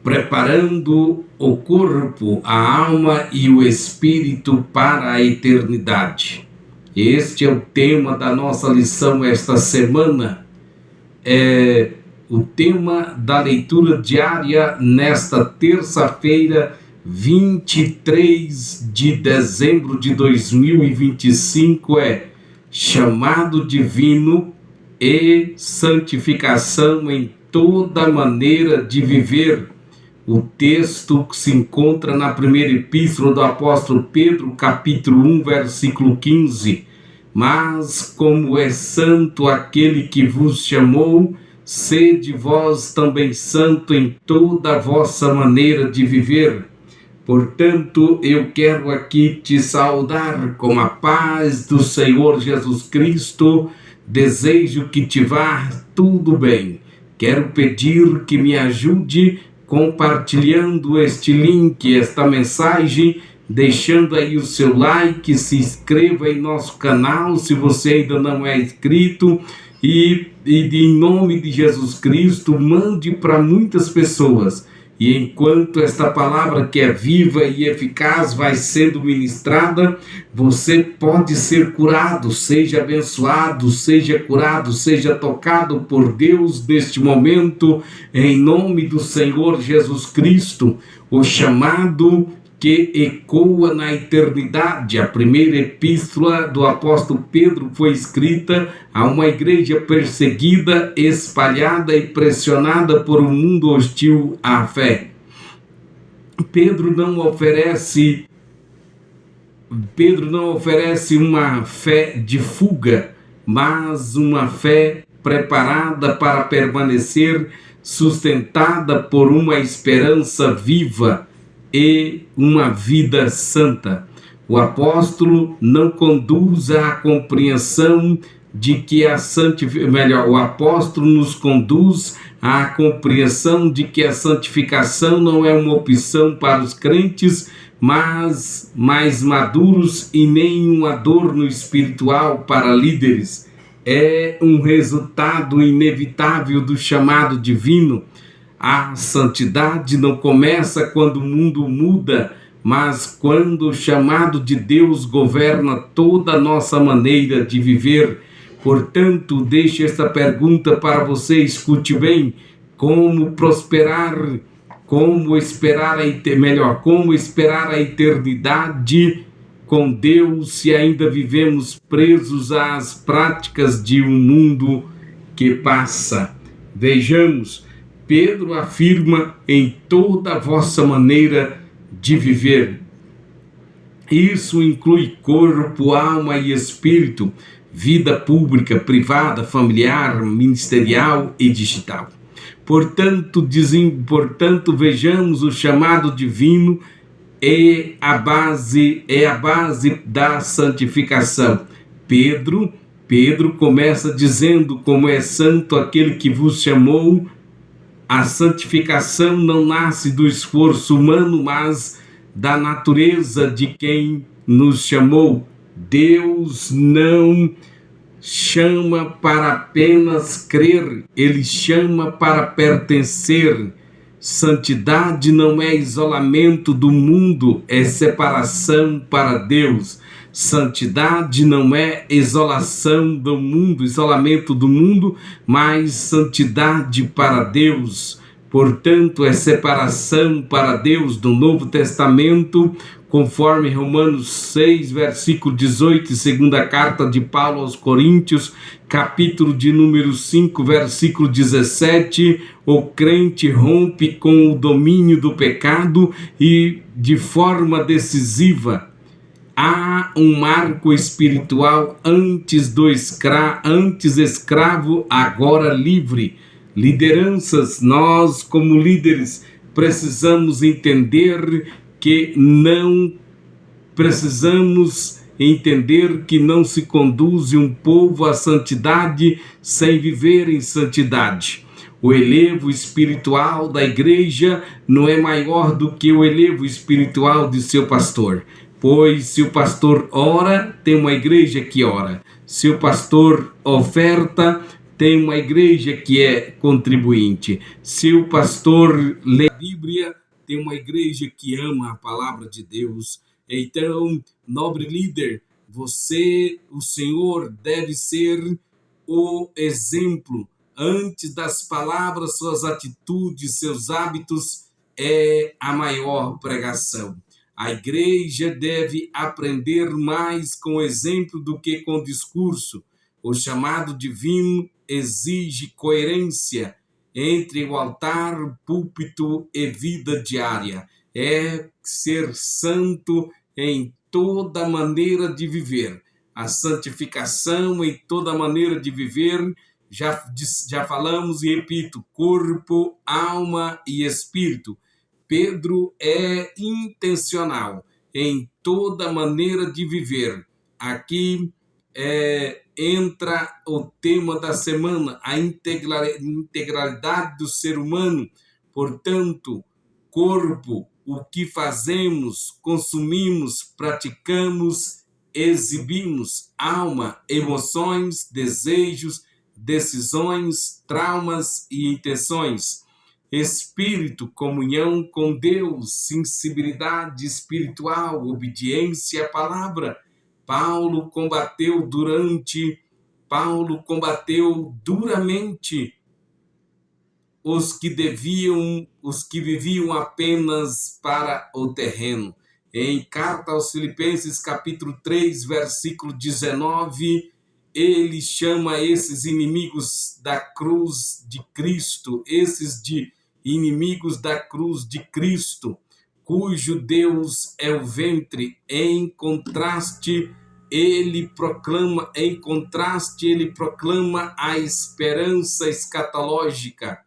preparando o corpo, a alma e o espírito para a eternidade. Este é o tema da nossa lição esta semana. O tema da leitura diária nesta terça-feira, 23 de dezembro de 2025 é chamado divino e santificação em toda maneira de viver. O texto que se encontra na primeira epístola do apóstolo Pedro, capítulo 1, versículo 15. Mas como é santo aquele que vos chamou, sede vós também santo em toda a vossa maneira de viver. Portanto, eu quero aqui te saudar com a paz do Senhor Jesus Cristo. Desejo que te vá tudo bem. Quero pedir que me ajude compartilhando este link, esta mensagem, deixando aí o seu like, se inscreva em nosso canal se você ainda não é inscrito e em nome de Jesus Cristo, mande para muitas pessoas. E enquanto esta palavra que é viva e eficaz vai sendo ministrada, você pode ser curado, seja abençoado, seja curado, seja tocado por Deus neste momento, em nome do Senhor Jesus Cristo. O chamado que ecoa na eternidade. A primeira epístola do apóstolo Pedro foi escrita a uma igreja perseguida, espalhada e pressionada por um mundo hostil à fé. Pedro não oferece uma fé de fuga, mas uma fé preparada para permanecer, sustentada por uma esperança viva e uma vida santa. O apóstolo não conduz à compreensão de que o apóstolo nos conduz à compreensão de que a santificação não é uma opção para os crentes, mas mais maduros, e nem um adorno espiritual para líderes. É um resultado inevitável do chamado divino. A santidade não começa quando o mundo muda, mas quando o chamado de Deus governa toda a nossa maneira de viver. Portanto, deixe esta pergunta para você, escute bem: como prosperar, como esperar a eternidade com Deus se ainda vivemos presos às práticas de um mundo que passa? Vejamos. Pedro afirma em toda a vossa maneira de viver. Isso inclui corpo, alma e espírito, vida pública, privada, familiar, ministerial e digital. Portanto, vejamos o chamado divino é a base da santificação. Pedro começa dizendo: como é santo aquele que vos chamou. A santificação não nasce do esforço humano, mas da natureza de quem nos chamou. Deus não chama para apenas crer, Ele chama para pertencer. Santidade não é isolamento do mundo, é separação para Deus. Santidade não é isolamento do mundo, mas santidade para Deus. Portanto, é separação para Deus. Do Novo Testamento, conforme Romanos 6, versículo 18, segunda carta de Paulo aos Coríntios, capítulo de número 5, versículo 17, o crente rompe com o domínio do pecado e, de forma decisiva, há um marco espiritual antes escravo, agora livre. Lideranças, nós como líderes precisamos entender que não se conduz um povo à santidade sem viver em santidade. O elevo espiritual da igreja não é maior do que o elevo espiritual de seu pastor. Pois se o pastor ora, tem uma igreja que ora. Se o pastor oferta, tem uma igreja que é contribuinte. Se o pastor lê a Bíblia, tem uma igreja que ama a palavra de Deus. Então, nobre líder, você, o Senhor, deve ser o exemplo. Antes das palavras, suas atitudes, seus hábitos é a maior pregação. A igreja deve aprender mais com o exemplo do que com o discurso. O chamado divino exige coerência entre o altar, púlpito e vida diária. É ser santo em toda maneira de viver. A santificação em toda maneira de viver, já falamos e repito, corpo, alma e espírito. Pedro é intencional em toda maneira de viver. Aqui entra o tema da semana, a integralidade do ser humano. Portanto, corpo, o que fazemos, consumimos, praticamos, exibimos, alma, emoções, desejos, decisões, traumas e intenções. Espírito, comunhão com Deus, sensibilidade espiritual, obediência à palavra. Paulo combateu duramente os que viviam apenas para o terreno. Em carta aos Filipenses, capítulo 3, versículo 19, ele chama esses inimigos da cruz de Cristo, inimigos da cruz de Cristo, cujo Deus é o ventre. Em contraste, ele proclama a esperança escatológica.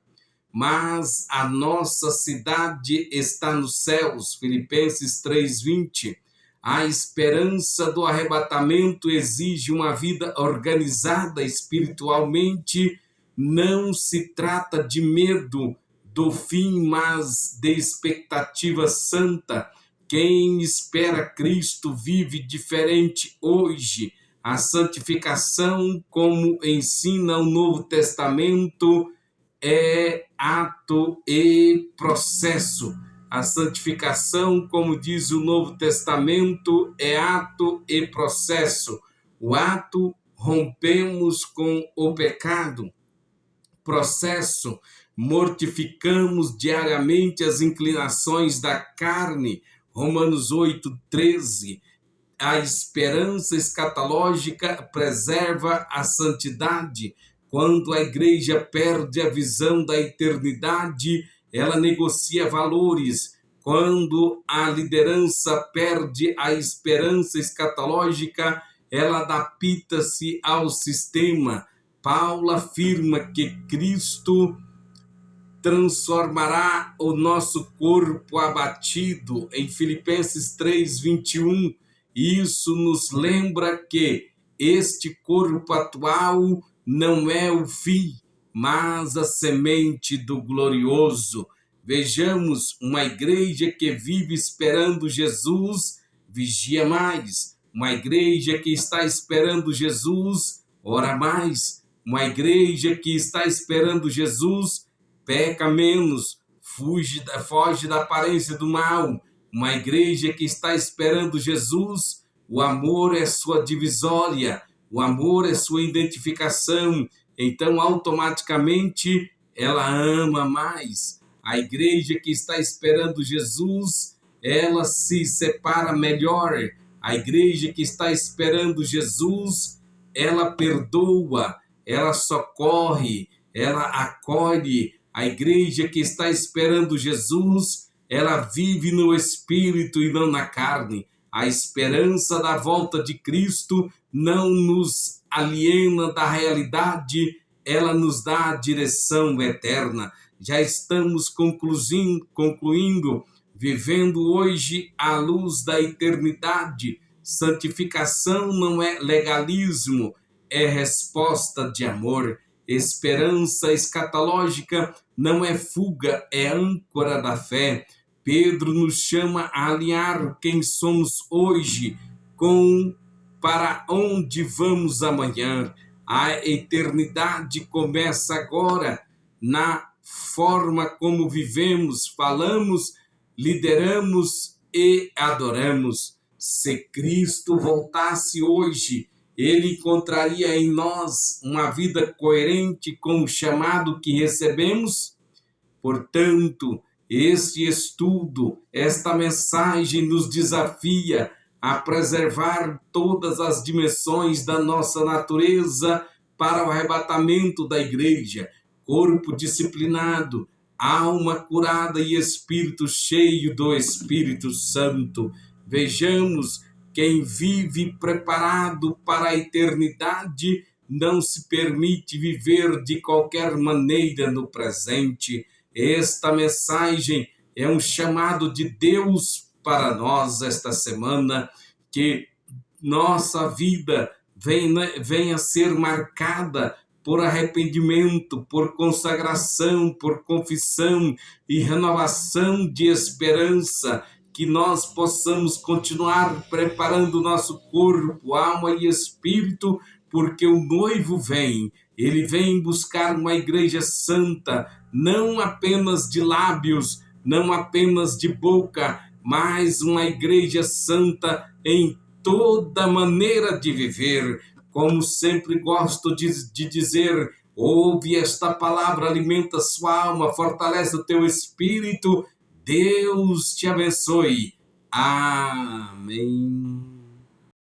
Mas a nossa cidade está nos céus, Filipenses 3:20. A esperança do arrebatamento exige uma vida organizada espiritualmente. Não se trata de medo do fim, mas de expectativa santa. Quem espera Cristo vive diferente hoje. A santificação, como ensina o Novo Testamento, é ato e processo. A santificação, como diz o Novo Testamento, é ato e processo. O ato, rompemos com o pecado. Processo, mortificamos diariamente as inclinações da carne. Romanos 8:13. A esperança escatológica preserva a santidade. Quando a igreja perde a visão da eternidade, ela negocia valores. Quando a liderança perde a esperança escatológica, ela adapta-se ao sistema. Paulo afirma que Cristo transformará o nosso corpo abatido, em Filipenses 3:21. Isso nos lembra que este corpo atual não é o fim, mas a semente do glorioso. Vejamos, uma igreja que vive esperando Jesus, vigia mais. Uma igreja que está esperando Jesus, ora mais. Uma igreja que está esperando Jesus, peca menos, foge da aparência do mal. Uma igreja que está esperando Jesus, o amor é sua divisória, o amor é sua identificação. Então, automaticamente, ela ama mais. A igreja que está esperando Jesus, ela se separa melhor. A igreja que está esperando Jesus, ela perdoa, ela socorre, ela acolhe. A igreja que está esperando Jesus, ela vive no Espírito e não na carne. A esperança da volta de Cristo não nos aliena da realidade, ela nos dá a direção eterna. Já estamos concluindo, vivendo hoje à luz da eternidade. Santificação não é legalismo, é resposta de amor. Esperança escatológica não é fuga, é âncora da fé. Pedro nos chama a alinhar quem somos hoje com para onde vamos amanhã. A eternidade começa agora na forma como vivemos, falamos, lideramos e adoramos. Se Cristo voltasse hoje, ele encontraria em nós uma vida coerente com o chamado que recebemos? Portanto, este estudo, esta mensagem nos desafia a preservar todas as dimensões da nossa natureza para o arrebatamento da igreja, corpo disciplinado, alma curada e espírito cheio do Espírito Santo. Vejamos, quem vive preparado para a eternidade não se permite viver de qualquer maneira no presente. Esta mensagem é um chamado de Deus para nós esta semana, que nossa vida venha a ser marcada por arrependimento, por consagração, por confissão e renovação de esperança, que nós possamos continuar preparando nosso corpo, alma e espírito, porque o noivo vem. Ele vem buscar uma igreja santa, não apenas de lábios, não apenas de boca, mas uma igreja santa em toda maneira de viver. Como sempre gosto de dizer, ouve esta palavra, alimenta sua alma, fortalece o teu espírito. Deus te abençoe. Amém.